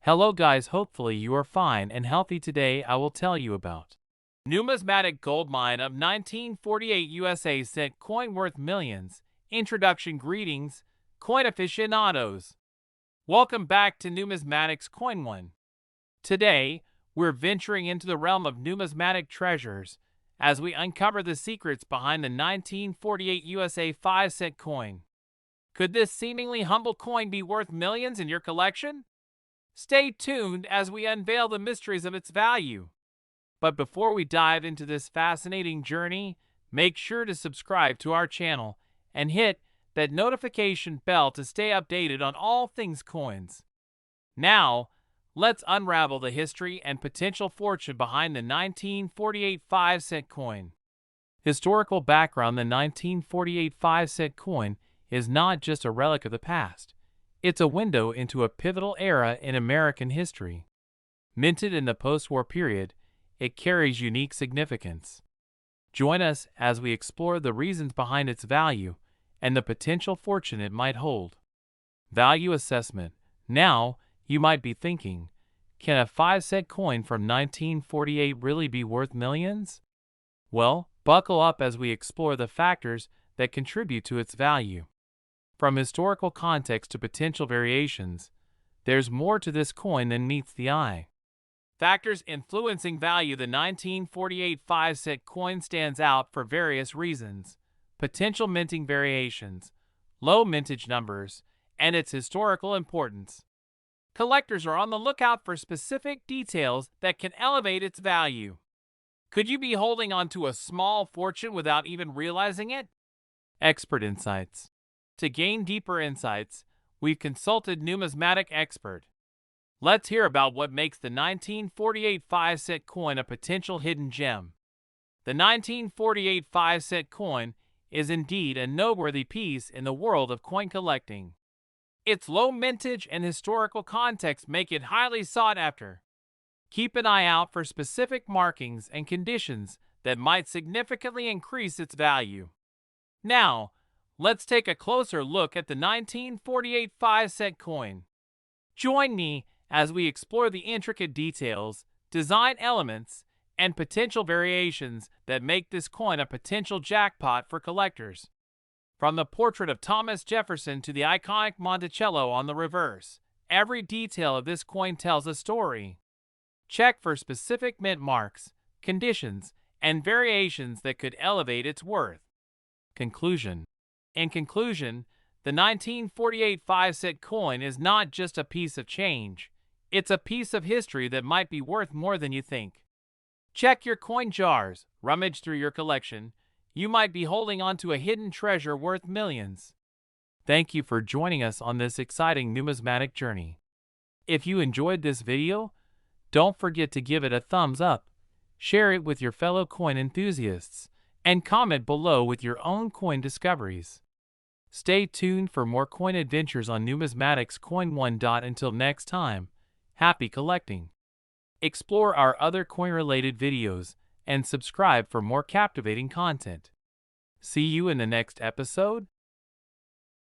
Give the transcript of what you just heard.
Hello guys, hopefully you are fine and healthy. Today I will tell you about numismatic gold mine of 1948 USA cent coin worth millions. Introduction. Greetings, coin aficionados. Welcome back to Numismatics Coin One. Today, we're venturing into the realm of numismatic treasures as we uncover the secrets behind the 1948 USA 5-cent coin. Could this seemingly humble coin be worth millions in your collection? Stay tuned as we unveil the mysteries of its value. But before we dive into this fascinating journey, make sure to subscribe to our channel and hit that notification bell to stay updated on all things coins. Now, let's unravel the history and potential fortune behind the 1948 5-cent coin. Historical background. The 1948 5-cent coin is not just a relic of the past. It's a window into a pivotal era in American history. Minted in the post-war period, it carries unique significance. Join us as we explore the reasons behind its value and the potential fortune it might hold. Value assessment. Now, you might be thinking, can a 5-cent coin from 1948 really be worth millions? Well, buckle up as we explore the factors that contribute to its value. From historical context to potential variations, there's more to this coin than meets the eye. Factors influencing value. The 1948 5-cent coin stands out for various reasons: potential minting variations, low mintage numbers, and its historical importance. Collectors are on the lookout for specific details that can elevate its value. Could you be holding on to a small fortune without even realizing it? Expert insights. To gain deeper insights, we've consulted numismatic expert. Let's hear about what makes the 1948 5-cent coin a potential hidden gem. The 1948 5-cent coin is indeed a noteworthy piece in the world of coin collecting. Its low mintage and historical context make it highly sought after. Keep an eye out for specific markings and conditions that might significantly increase its value. Now, let's take a closer look at the 1948 5-cent coin. Join me as we explore the intricate details, design elements, and potential variations that make this coin a potential jackpot for collectors. From the portrait of Thomas Jefferson to the iconic Monticello on the reverse, every detail of this coin tells a story. Check for specific mint marks, conditions, and variations that could elevate its worth. Conclusion. In conclusion, the 1948 5-cent coin is not just a piece of change. It's a piece of history that might be worth more than you think. Check your coin jars, rummage through your collection. You might be holding on to a hidden treasure worth millions. Thank you for joining us on this exciting numismatic journey. If you enjoyed this video, don't forget to give it a thumbs up, share it with your fellow coin enthusiasts, and comment below with your own coin discoveries. Stay tuned for more coin adventures on Numismatics Coin One. Until next time, happy collecting. Explore our other coin-related videos and subscribe for more captivating content. See you in the next episode.